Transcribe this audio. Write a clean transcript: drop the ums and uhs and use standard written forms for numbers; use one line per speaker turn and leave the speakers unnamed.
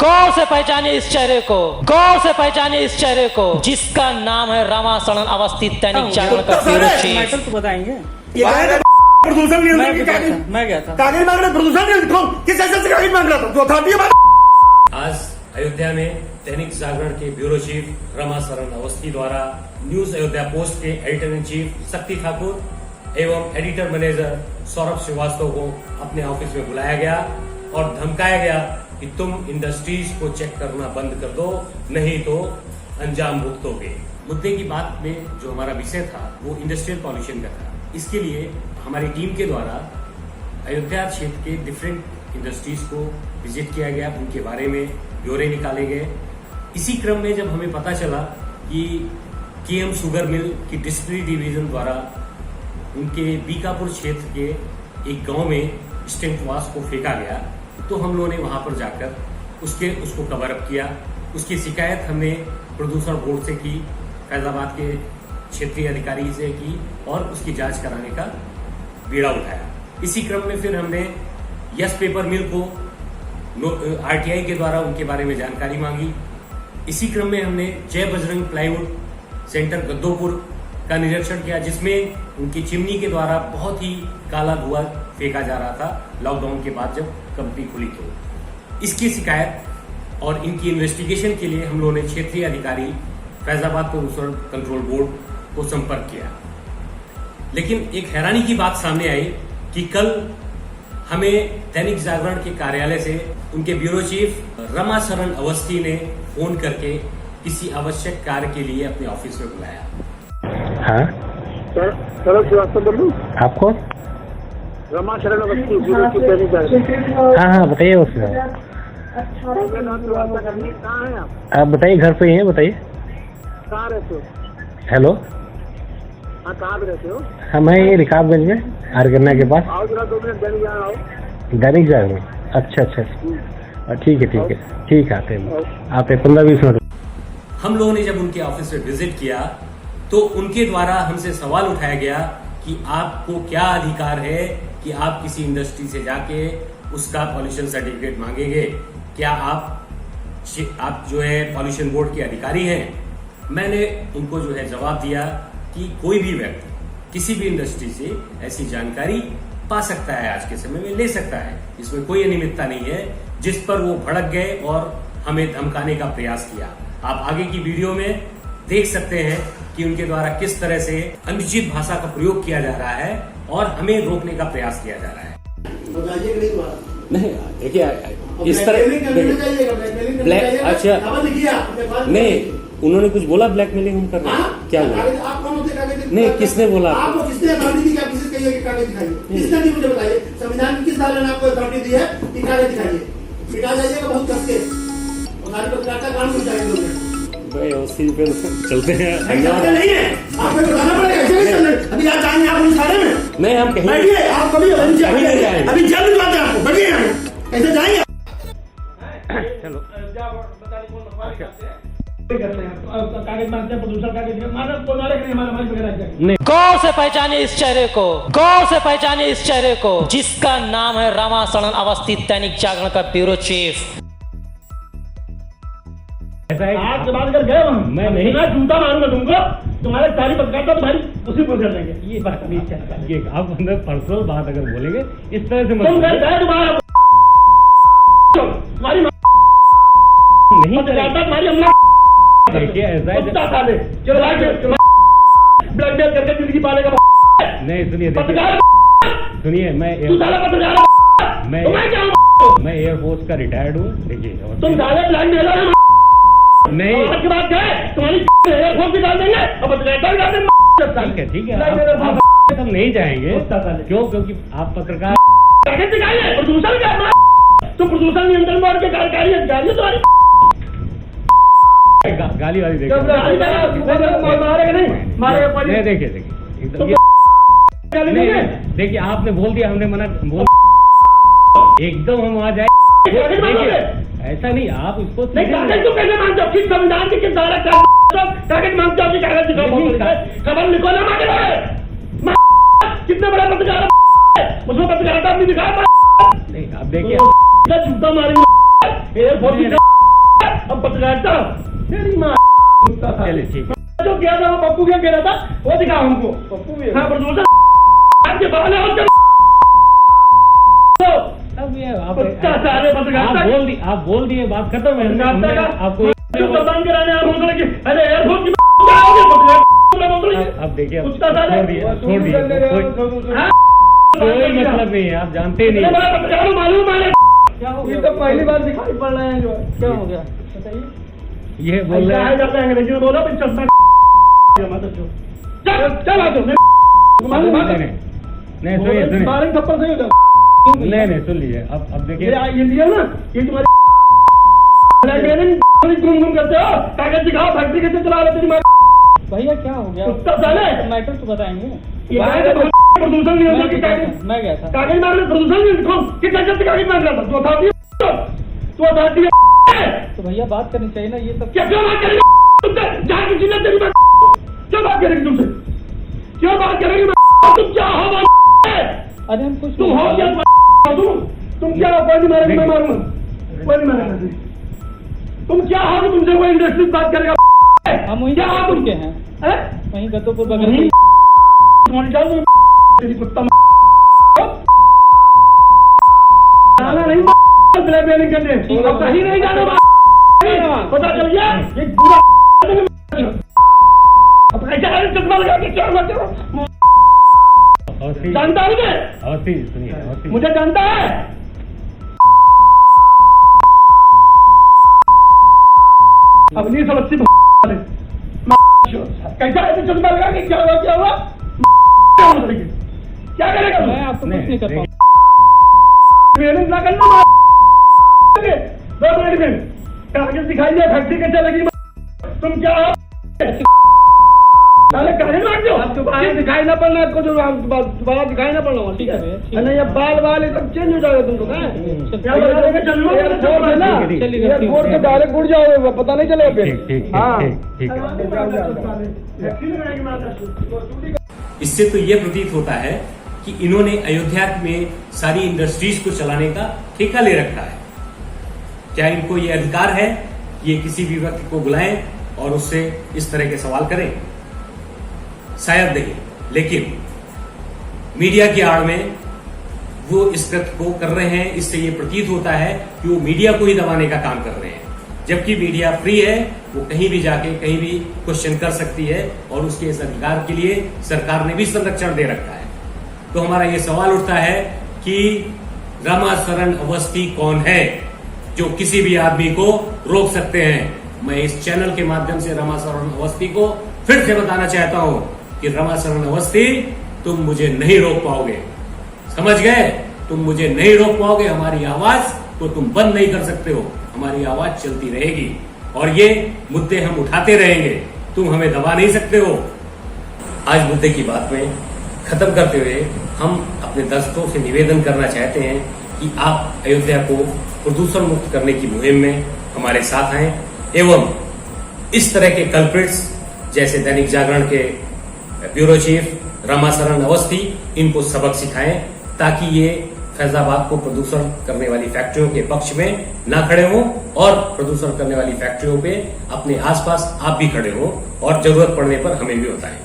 गौर से पहचानिए इस चेहरे को, गौर से पहचानिए इस चेहरे को, जिसका नाम है रमासरण अवस्थित दैनिक जागरण का ब्यूरो चीफ।
तो बताएंगे
प्रदूषण नियंत्रण की कागज
मैं गया था
कागज मांग रहे, प्रदूषण नियंत्रण किस ऐसे कागज मांग रहा था जो अथॉरिटी है।
आज अयोध्या में दैनिक जागरण के ब्यूरो चीफ रमासरण अवस्थी द्वारा न्यूज अयोध्या पोस्ट के एडिटर इन चीफ शक्ति ठाकुर एवं एडिटर मैनेजर सौरभ श्रीवास्तव को अपने ऑफिस में बुलाया गया और धमकाया गया कि तुम इंडस्ट्रीज को चेक करना बंद कर दो, नहीं तो अंजाम भुगतोगे। मुद्दे की बात में जो हमारा विषय था वो इंडस्ट्रियल पॉल्यूशन का था। इसके लिए हमारी टीम के द्वारा अयोध्या क्षेत्र के डिफरेंट इंडस्ट्रीज को विजिट किया गया, उनके बारे में ब्यौरे निकाले गए। इसी क्रम में जब हमें पता चला कि केएम शुगर मिल की डिस्टिलरी डिवीजन द्वारा उनके बीकापुर क्षेत्र के एक गांव में स्टेम्प वाश को फेंका गया, तो हम लोगों ने वहां पर जाकर उसको कवर अप किया। उसकी शिकायत हमने प्रदूषण बोर्ड से की, फैजाबाद के क्षेत्रीय अधिकारी से की और उसकी जांच कराने का बीड़ा उठाया। इसी क्रम में फिर हमने यस पेपर मिल को आरटीआई के द्वारा उनके बारे में जानकारी मांगी। इसी क्रम में हमने जय बजरंग प्लाईवुड सेंटर गद्दोपुर का निरीक्षण किया, जिसमें उनकी चिमनी के द्वारा बहुत ही काला धुआं फेंका जा रहा था लॉकडाउन के बाद जब कंपनी खुली तो। इसकी शिकायत और इनकी इन्वेस्टिगेशन के लिए हम लोगों ने क्षेत्रीय अधिकारी फैजाबाद प्रदूषण कंट्रोल बोर्ड को संपर्क किया। लेकिन एक हैरानी की बात सामने आई कि कल हमें दैनिक जागरण के कार्यालय से उनके ब्यूरो चीफ रमासरण अवस्थी ने फोन करके किसी आवश्यक कार्य के लिए अपने ऑफिस में बुलाया।
हाँ
सर श्रीवास्तव बोल रहा हूँ।
आपको
रमासरण अवस्थी ब्यूरो चीफ दैनिक जागरण।
हाँ बताइए उसमें।
कहाँ है
आप बताइए, घर पे ही हैं, बताइए।
कहाँ रहते हो?
हेलो,
हाँ कहाँ पे रहते हो?
हाँ मैं ये रिकाबगंज में आरगन्ना के पास।
आओ जरा 2 मिनट दैनिक जागरण आओ।
दैनिक जागरण, अच्छा अच्छा ठीक है ठीक है आते हैं 15-20 मिनट।
हम लोगों ने जब उनके ऑफिस में विजिट किया तो उनके द्वारा हमसे सवाल उठाया गया कि आपको क्या अधिकार है कि आप किसी इंडस्ट्री से जाके उसका पॉल्यूशन सर्टिफिकेट मांगेंगे? क्या आप जो है पॉल्यूशन बोर्ड के अधिकारी हैं? मैंने उनको जो है जवाब दिया कि कोई भी व्यक्ति किसी भी इंडस्ट्री से ऐसी जानकारी पा सकता है, आज के समय में ले सकता है, इसमें कोई अनियमितता नहीं है। जिस पर वो भड़क गए और हमें धमकाने का प्रयास किया। आप आगे की वीडियो में देख सकते हैं कि उनके द्वारा किस तरह से अनुचित भाषा का प्रयोग किया जा रहा है और हमें रोकने का प्रयास किया जा रहा है। नहीं देखिए, इस तरह ब्लैक, अच्छा नहीं, उन्होंने कुछ बोला ब्लैकमेलिंग हम कर रहे हैं? क्या बोला? नहीं, किसने बोला?
आपको किसने अथॉरिटी दी? आप किसी कहिए कि कागज दिखाइए। किसने दी मुझे बताइए। संविधान की किस धारा ने आपको अथॉरिटी दी है कि कागज दिखाइए? दिखा जाइएगा बहुत कस के। हमारी पत्रकारिता काम हो जाएगी।
भाई उसी पे चलते हैं।
नहीं है, आपको बताना पड़ेगा। ऐसे नहीं चलने। अभी आप जाएंगे आप उस थाने में?
नहीं, हम कहीं
बैठिए, आप कभी
नहीं जाएंगे।
अभी जल्द बात है आपको, बैठिए यहाँ। कैसे जाएंगे?
चलो
कागज मांगते हैं, प्रदूषण कागज मानव को मारे नहीं, हमारा मालिक वगैरह
नहीं।
गौर से पहचानिए इस चेहरे को, गौर से पहचानिए इस चेहरे को, जिसका नाम है रमासरण अवस्थित दैनिक जागरण का ब्यूरो चीफ।
आज के बाद अगर गए वहाँ मैं नहीं जूता मारूंगा तुमको, तुम्हारे सारी पत्रकारिता तुम्हारी उसी पर कर देंगे। ये बात ये
आप अंदर पर्सनल बात अगर बोलेंगे इस तरह से
तुम गए तुम्हारा तुम्हारी
नहीं
पत्रकारिता तुम्हारी अम्मा
देखिए ऐसा है।
चलो ब्लैकमेल करके जिंदगी पालेगा।
नहीं सुनिए सुनिए, मैं एयरफोर्स का रिटायर्ड हूँ। देखिए
तुम सारे ब्लैकमेलर हो।
नहीं
आज के बाद गए तुम्हारी एयरफोर्स भी डाल देंगे और पत्रकारिता भी डाल देंगे।
ठीक है हम नहीं जाएंगे। क्यों? क्योंकि आप पत्रकार
कागज दिखाइए। प्रदूषण क्या तुम प्रदूषण नियंत्रण बोर्ड के कार्यकारी अधिकारी हो। तुम्हारी
गाली वाली देखिए देखिए आपने बोल दिया, हमने मना बोल एकदम हम वहाँ जाए। ऐसा नहीं, आप इसको
कागज तुम कैसे मानते हो? किस संविधान की किस धारा कागज मांगते हो? कागज दिखाओ, खबर लिखो ना मांगे रहे। कितने बड़ा पत्रकार उसमें पत्रकारिता अपनी दिखाया नहीं। आप देखिए जूता मारेंगे एयरपोर्ट की अब पत्रकारिता तेरी माँ कुत्ता था।
चलिए ठीक है।
जो किया था वो पप्पू क्या कह रहा था वो दिखाओ हमको। पप्पू भी हाँ प्रदूषण आपके बहाने और
अब ये आप
कुत्ता सारे पत्रकारिता
आप बोल दिए बात खत्म है।
पत्रकारिता का
आपको
जो प्रदान कराने आप बोल रहे कि अरे एयरपोर्ट की क्या हो गया पत्रकारिता बोल रही है।
अब देखिए
कुत्ता सारे
छोड़ दिए कोई मतलब नहीं है, आप जानते ही नहीं।
पत्रकारों मालूम है
क्या हो
ये
गया?
तो पहली बार दिखाई पड़ रहे हैं जो
क्या हो गया बताइए।
ये बोल रहे
ऐसा है
हैं
जाता है अंग्रेजी में बोला फिर चलता चल आ जाओ मालूम है
नहीं सुनिए सुनिए
मारेंगे थप्पड़ सही हो जाओ।
नहीं सुन लीजिए अब देखिए
ये लिया ना ये तुम्हारी घूम करते हो कागज दिखाओ फैक्ट्री कैसे चला रहे तेरी माँ
भैया क्या हो गया?
कुत्ता साले
मैटर तो बताएंगे।
ये प्रदूषण नहीं होता कि कागज
मैं गया था।
कागज मारने प्रदूषण नहीं कौन किस वजह से कागज मार रहा था तू अथॉरिटी
तो भैया बात करनी चाहिए ना ये सब।
क्या क्यों बात करेगी तुमसे जहाँ की जिला तेरी बात क्या बात करेगी तुमसे क्यों बात करेगी तुम क्या हो
अरे हम कुछ
तुम हो क्या तुम क्या हो कोई नहीं मारेगा मैं मारूंगा कोई नहीं मारेगा तुम क्या हो कि तुमसे कोई इंडस्ट्री बात करेगा
हम वहीं
क्या हो तुम
के हैं वहीं गतोपुर बगल
नहीं
में।
तुम्हारी जान तेरी कुत्ता जाना नहीं ब्लैकमेलिंग करने अब कहीं नहीं जाना पता चल गया ये पूरा अब ऐसा चश्मा लगा के क्या हुआ जानता है मुझे
सुनिए
मुझे जानता है अब नहीं समझती कैसा है चश्मा लगा के क्या हुआ क्या करेगा
मैं आपको कुछ नहीं कर पाऊंगा।
मेहनत ना करना 2 मिनट में कागज दिखाई दिया फैक्ट्री कैसे लगी तुम क्या हो साले काहे मार दो दोबारा दिखाई ना पड़ना आपको दोबारा दिखाई ना पड़ना
ठीक है
नहीं अब बाल ये सब चेंज हो जाएगा तुमको क्या बता देंगे चल लो एयरपोर्ट है ना एयरपोर्ट से डायरेक्ट उड़ जाओगे पता नहीं चलेगा फिर
इससे तो ये प्रतीत होता है कि इन्होंने अयोध्या में सारी इंडस्ट्रीज को चलाने का ठेका ले रखा है। क्या इनको ये अधिकार है ये किसी भी व्यक्ति को बुलाएं और उससे इस तरह के सवाल करें? शायद नहीं, लेकिन मीडिया की आड़ में वो इस कृत्य को कर रहे हैं। इससे ये प्रतीत होता है कि वो मीडिया को ही दबाने का काम कर रहे हैं, जबकि मीडिया फ्री है, वो कहीं भी जाके कहीं भी क्वेश्चन कर सकती है और उसके इस अधिकार के लिए सरकार ने भी संरक्षण दे रखा है। तो हमारा ये सवाल उठता है कि रामाशरण अवस्थी कौन है जो किसी भी आदमी को रोक सकते हैं? मैं इस चैनल के माध्यम से रामाशरण अवस्थी को फिर से बताना चाहता हूं कि रामाशरण अवस्थी तुम मुझे नहीं रोक पाओगे, समझ गए? तुम मुझे नहीं रोक पाओगे, हमारी आवाज को तुम बंद नहीं कर सकते हो, हमारी आवाज चलती रहेगी और ये मुद्दे हम उठाते रहेंगे, तुम हमें दबा नहीं सकते हो। आज मुद्दे की बात में खत्म करते हुए हम अपने दर्शकों से निवेदन करना चाहते हैं कि आप अयोध्या को प्रदूषण मुक्त करने की मुहिम में हमारे साथ आएं एवं इस तरह के कल्प्रिट्स जैसे दैनिक जागरण के ब्यूरो चीफ रामाशरण अवस्थी इनको सबक सिखाएं ताकि ये फैजाबाद को प्रदूषण करने वाली फैक्ट्रियों के पक्ष में ना खड़े हों और प्रदूषण करने वाली फैक्ट्रियों पे अपने आसपास आप भी खड़े हों और जरूरत पड़ने पर हमें भी बताएं।